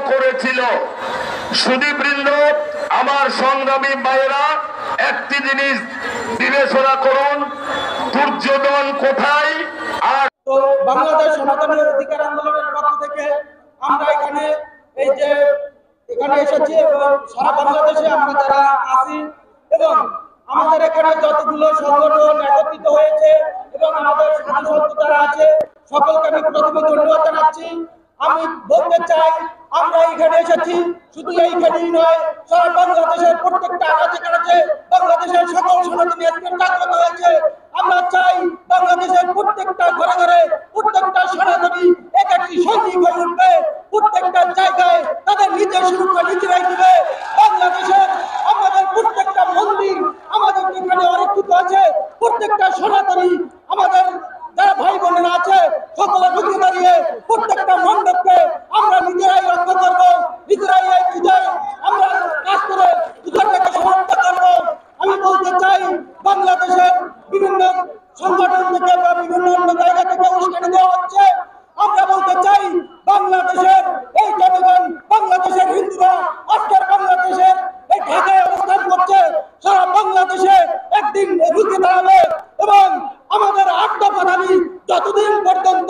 করেছিল। সুধীবৃন্দ, আমার সংগ্রামী ভাইয়েরা, একটি জিনিস বিবেচনা করুন, দুর্যোধন কোথায় আর তো বাংলাদেশ সনাতনী অধিকার আন্দোলনের পক্ষ থেকে আমরা এখানে এসেছি এবং সারা বাংলাদেশে আমরা যারা আছি এবং আমাদের এখানে যতগুলো সংগঠন একত্রিত হয়েছে এবং আমাদের সাথী সত্য যারা আছে সকলকে আমি প্রথমে ধন্যবাদ জানাচ্ছি। আমি বলতে চাই, আমরা এখানে এসেছি শুধু এইখানেই নয়, সারা বাংলাদেশের প্রত্যেকটা আনাচে কানাচে বাংলাদেশের সকল সনাতনী আজকে জাগ্রত হয়েছে। আমরা চাই বাংলাদেশের প্রত্যেকটা ঘরে ঘরে প্রত্যেকটা সনাতনী এক একটি সৈনিক হয়ে উঠবে, প্রত্যেকটা জায়গায় তাদের নিজের সুরক্ষা নিজেরাই দিবে। বাংলাদেশের আমাদের প্রত্যেকটা মন্দির আমাদের এখানে অরক্ষিত আছে, প্রত্যেকটা সনাতনী আমাদের যারা ভাই বোনেরা আছে সকলে ঢুকে দাঁড়িয়ে প্রত্যেকটা মণ্ডপকে আমরা নিজেরাই রক্ষা করবো, নিজেরাই এই পূজায় আমরা কাজ করে পূজাটাকে সমাপ্ত করবো। আমি বলতে চাই, বাংলাদেশের বিভিন্ন সংগঠন থেকে বা বিভিন্ন অন্য জায়গা থেকে উস্কানি দেওয়া হচ্ছে। আমরা বলতে চাই, বাংলাদেশের এই জনগণ, বাংলাদেশের হিন্দুরা আজকের বাংলাদেশের এই ঢাকায় অবস্থান করছে, সারা বাংলাদেশে একদিন রুখে দাঁড়াবে এবং আমাদের 8 দফা দাবি যতদিন পর্যন্ত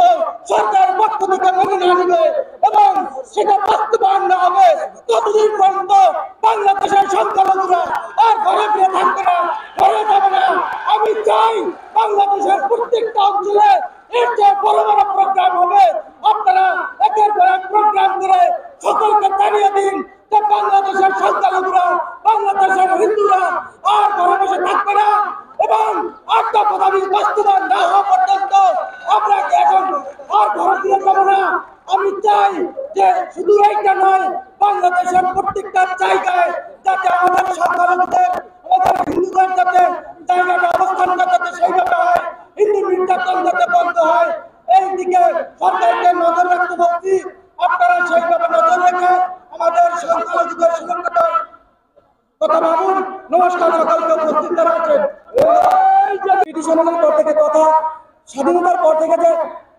সরকার পক্ষ থেকে মেনে না নেবে এবং সেটা বাস্তবায়ন না হবে ততদিন পর্যন্ত বাংলাদেশের সংখ্যালঘুরা আর ঘরে ফিরে থাকবে না, ঘরে যাবে না। আমি চাই বাংলাদেশের প্রত্যেকটা অঞ্চলে এর চেয়ে বড় বড় প্রোগ্রাম হবে। আপনারা একের পর এক প্রোগ্রাম করে সকলকে জানিয়ে দিন যে বাংলাদেশের সংখ্যালঘুরা, বাংলাদেশের হিন্দুরা আর ঘরে বসে থাকবে না এবং 8 দফা দাবি বাস্তবায়ন না হওয়া পর্যন্ত আমরা এখন আর ঘরে ফিরে যাবো না। আমি চাই যে শুধু এইটা নয়, বাংলাদেশের প্রত্যেকটা জায়গায় যাতে আমাদের সংখ্যালঘুদের, আমাদের হিন্দুদের যাতে জায়গাটা অবস্থানটা যাতে সেইভাবে হয়, হিন্দু নির্যাতন যাতে বন্ধ হয়, এই দিকে সরকারকে নজর রাখতে বলছি। আপনারা সেইভাবে নজর রেখে আমাদের সংখ্যালঘুদের সুরক্ষার কথা ভাবুন। নমস্কার সকলকে, উপস্থিত যারা আছেন। এই যে ব্রিটিশ আমলের পর থেকে তথা স্বাধীনতার পর থেকে যে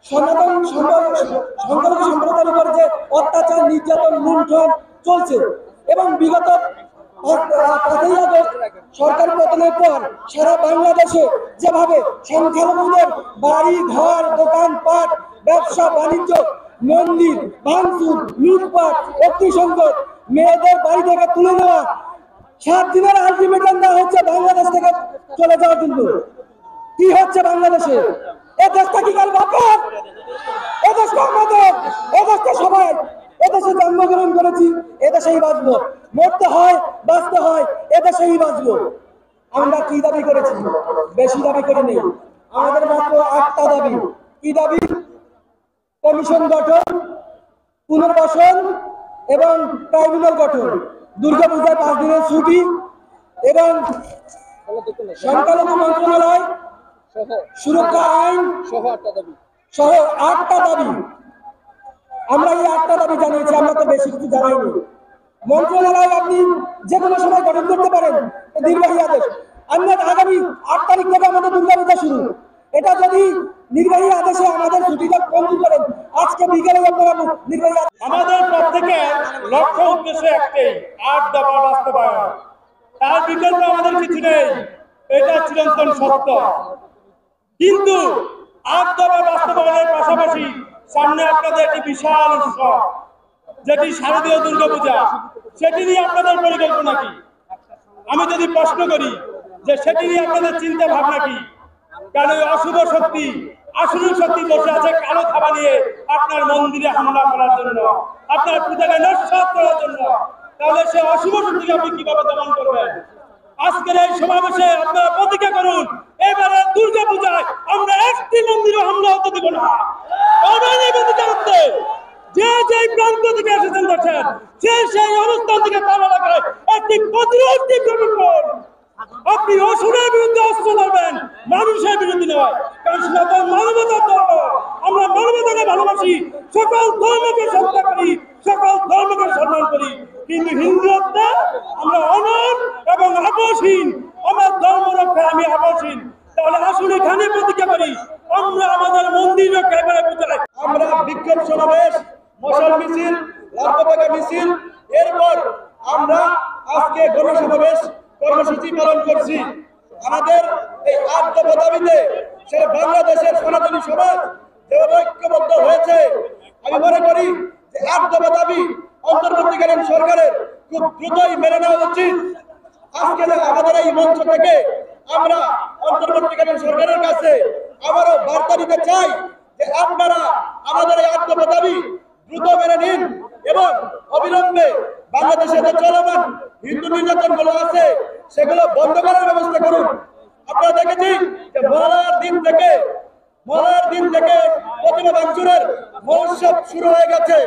সনাতন সংখ্যালঘু সম্প্রদায়ের উপর যে অত্যাচার, নির্যাতন, লুণ্ঠন চলছে এবং বিগত 5ই আগস্ট সরকার পতনের পর সারা বাংলাদেশে যেভাবে সংখ্যালঘুদের বাড়ি ঘর, দোকানপাট, ব্যবসা বাণিজ্য, মন্দির ভাঙচুর, লুটপাট, অগ্নিসংযোগ, মেয়েদের বাড়ি থেকে তুলে নেওয়া, 7 দিনের আলটিমেটাম দেওয়া হচ্ছে বাংলাদেশ থেকে চলে যাওয়ার জন্য। কি হচ্ছে বাংলাদেশে? এ দেশটা কি কাল বাপের? এ দেশটা আমাদের, এ দেশটা সবাই, এদেশে জন্মগ্রহণ করেছি, এদেশেই বাঁচবো, মরতে হয় বাঁচতে হয় এদেশেই বাঁচবো। আমরা কি দাবি করেছি? বেশি দাবি করি নেই, আমাদের মাত্র 8টা দাবি। কি দাবি? কমিশন গঠন, পুনর্বাসন এবং ট্রাইব্যুনাল গঠন, দুর্গাপূজায় 5 দিনের ছুটি এবং সংখ্যালঘু মন্ত্রণালয় সুরক্ষা আইন সহ 8টা দাবি। আমরা এই 8টা দাবি জানিয়েছি, আমরা তো বেশি কিছু জানাইনি। মন্ত্রণালয় আপনি যে কোনো সময় গঠন করতে পারেন, নির্বাহী আদেশ। আমরা আগামী 8 তারিখ থেকে আমাদের দুর্গাপূজা শুরু, এটা যদি নির্বাহী আদেশে আমাদের ছুটিটা বন্ধ করেন, আজকে বিকেলে আপনারা নির্বাহী আমাদের পর থেকে লক্ষ্য উদ্দেশ্য একটাই, 8 দফা বাস্তবায়ন। তার বিকল্প আমাদের কিছু নেই, এটা চিরন্তন সত্য। কিন্তু 8 দফা বাস্তবায়নের পাশাপাশি সামনে আপনাদের একটি বিশাল উৎসব, যেটি শারদীয় দুর্গাপূজা, সেটি নিয়ে আপনাদের পরিকল্পনা কি? আমি যদি প্রশ্ন করি যে সেটি নিয়ে আপনাদের চিন্তা ভাবনা কি? কারণ অশুভ শক্তি, আসুরিক শক্তি বসে আছে কালো থাবা নিয়ে আপনার মন্দিরে হামলা করার জন্য, আপনার পূজাকে নস্যাৎ করার জন্য। তাহলে সে অশুভ শক্তিকে আপনি কিভাবে দমন করবেন? আজকের এই সমাবেশে আপনারা প্রতিজ্ঞা করুন, এবারে দুর্গা পূজায় আমরা একটি মন্দিরে হামলা হতে দেব না। যে যে প্রান্ত থেকে এসেছেন দেখেন, সেই অবস্থান থেকে তারা লাগায় একটি প্রতিরোধ গঠন করুন। আপনি অসুরের বিরুদ্ধে অস্ত্র ধরবেন, মানুষের বিরুদ্ধে নয়। কারণ সনাতন মানবতার ধর্ম, আমরা মানবতাকে ভালোবাসি, সকল ধর্মকে শ্রদ্ধা করি, সকল ধর্মকে সম্মান করি। কিন্তু হিন্দুত্বে আমরা অনর এবং আপোষহীন, আমার ধর্ম রক্ষায় আমি আপোষহীন। তাহলে আসুন এখানে প্রতিজ্ঞা করি, আমরা আমাদের মন্দির রক্ষায় এবারে বোঝাই। আমরা বিক্ষোভ সমাবেশ, মশাল মিছিল, পতাকা মিছিল, এরপর আমরা আজকে গণসমাবেশ কর্মসূচি পালন করছি। আমাদের এই 8 দফা দাবিতে সারা বাংলাদেশের সনাতনী সমাজ যেভাবে ঐক্যবদ্ধ হয়েছে, আমি মনে করি যে 8 দফা দাবি অন্তর্বর্তীকালীন সরকারের খুব দ্রুতই মেনে নেওয়া উচিত। আজকে আমাদের এই মঞ্চ থেকে আমরা অন্তর্বর্তীকালীন সরকারের কাছে আবারও বার্তা দিতে চাই যে আপনারা আমাদের এই 8 দফা দাবি দ্রুত মেনে নিন এবং অবিলম্বে বাংলাদেশে যে চলমান হিন্দু নির্যাতন গুলো আছে সেগুলো বন্ধ করার ব্যবস্থা করুন। আপনারা দেখেছি যে মহালয়ার দিন থেকে প্রতিমা ভাঙচুরের মহোৎসব শুরু হয়ে গেছে।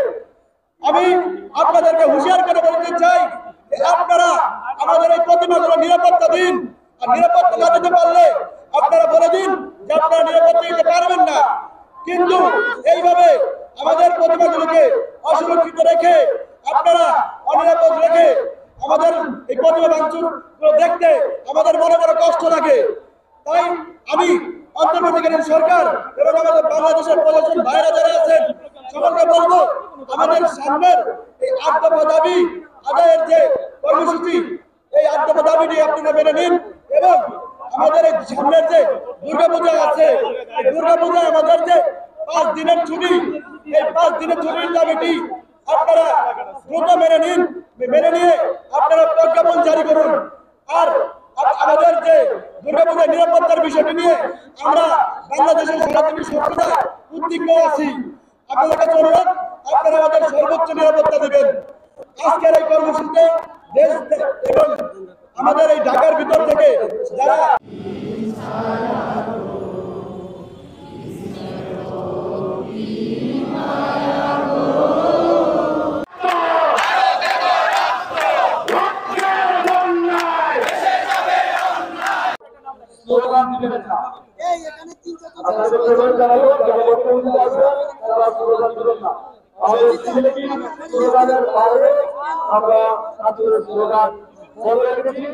আমি আপনাদেরকে হুঁশিয়ার করে বলতে চাই যে আপনারা আমাদের এই প্রতিমাগুলো নিরাপত্তা দিন, আর নিরাপত্তা না দিতে পারলে আপনারা বলে দিন যে আপনারা নিরাপত্তা দিতে পারবেন না। কিন্তু এইভাবে আমাদের প্রতিমাগুলোকে অসুরক্ষিত রেখে আপনারা অনিরাপদ রেখে আমাদের এই প্রতিমা ভাঙচুর দেখতে আমাদের মনে বড় কষ্ট লাগে। তাই আমি অন্তর্বর্তীকালীন সরকার এবং আমাদের বাংলাদেশের প্রশাসন ভাইরা যারা আছেন সকলকে বলবো, আমাদের সামনের এই 8 দফা দাবি আদায়ের যে কর্মসূচি, এই 8 দফা দাবিটি আপনারা মেনে নিন এবং আমাদের এই সামনের যে দুর্গাপূজা আছে, এই দুর্গাপূজা আমাদের যে 5 দিনের ছুটি, এই 5 দিনের ছুটির দাবিটি আপনারা দ্রুত মেনে নিন। মেনে নিয়ে আপনারা প্রজ্ঞাপন জারি করুন। আর আমাদের যে দুর্গাপূজার নিরাপত্তার বিষয়টি নিয়ে আমরা বাংলাদেশের সনাতনী সম্প্রদায় উদ্বিগ্ন আছি। আপনাদের কাছে অনুরোধ, আপনারা আমাদের সর্বোচ্চ নিরাপত্তা দেবেন। আজকের এই কর্মসূচিতে দেশ এবং আমাদের এই ঢাকার ভিতর থেকে যারা স্লোগান দিবেন না, আমাদের স্লোগানের বাইরে আমরা ছাত্রদের স্লোগান বলে রেখেছি।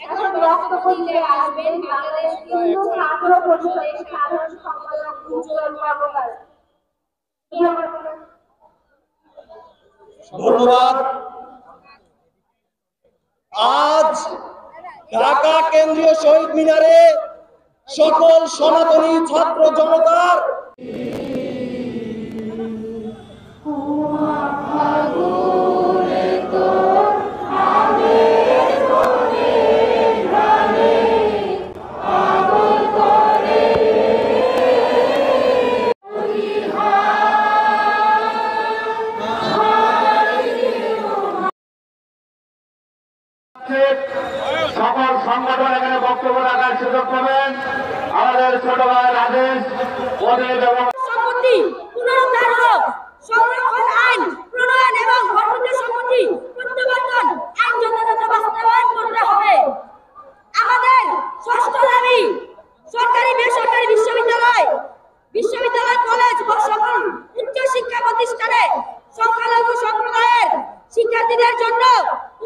এখন বক্তব্যে আসবেন বাংলাদেশ হিন্দু ছাত্র পরিষদের সাধারণ সম্পাদক উজ্জ্বল কর্মকার। ধন্যবাদ। আজ ঢাকা কেন্দ্রীয় শহীদ মিনারে সকল সনাতনী ছাত্র জনতার সকল সংগঠন এখানে বক্তব্য রাখার সুযোগ পাবেন। আমাদের ছোট ভাই রাজেশ ওদের এবং সম্পত্তি পুনরুদ্ধার হোক, সংরক্ষণ আইন প্রণয়ন এবং ভোটারদের সম্পত্তি প্রত্যাবর্তন আইন যথাযথ বাস্তবায়ন করতে হবে। আমাদের ষষ্ঠ দাবি, সরকারি বেসরকারি বিশ্ববিদ্যালয় কলেজ ও সকল উচ্চ শিক্ষা প্রতিষ্ঠানে সংখ্যালঘু সম্প্রদায়ের শিক্ষার্থীদের জন্য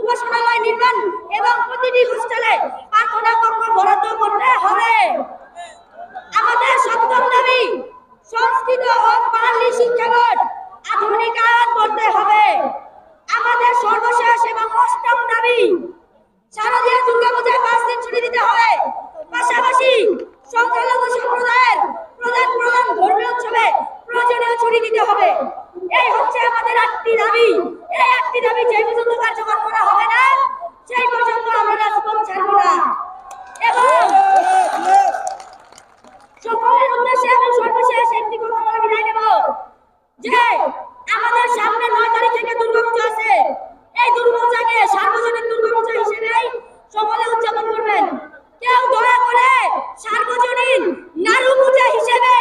উপাসনালয় নির্মাণ এবং প্রতিটি হোস্টেলে প্রার্থনা কক্ষ বরাদ্দ করতে হবে। আমাদের সপ্তম দাবি, সংস্কৃত ও পালি শিক্ষা বোর্ড আধুনিকায়ন করতে হবে। আমাদের সর্বশেষ এবং অষ্টম দাবি, শারদীয় দুর্গাপূজায় 5 দিন ছুটি দিতে হবে। পাশাপাশি সংখ্যালঘু সম্প্রদায়ের প্রধান ধর্মীয় উৎসবে প্রয়োজনীয় ছুটি দিতে হবে। এই হচ্ছে আমাদের 8টি দাবি। এই 8টি দাবি যে পর্যন্ত কার্যকর করা হবে না সেই পর্যন্ত আমরা রাজপথ ছাড়ব না। এবং সকলের উদ্দেশ্যে আমি সর্বশেষ একটি কথা বলে বিদায় নেব যে আমাদের সামনে 9 তারিখ থেকে দুর্গাপূজা আছে। এই দুর্গাপূজাকে সার্বজনীন দুর্গাপূজা হিসেবেই সকলে উদযাপন করবেন। কেউ দয়া করে সার্বজনীন নারু পূজা হিসেবে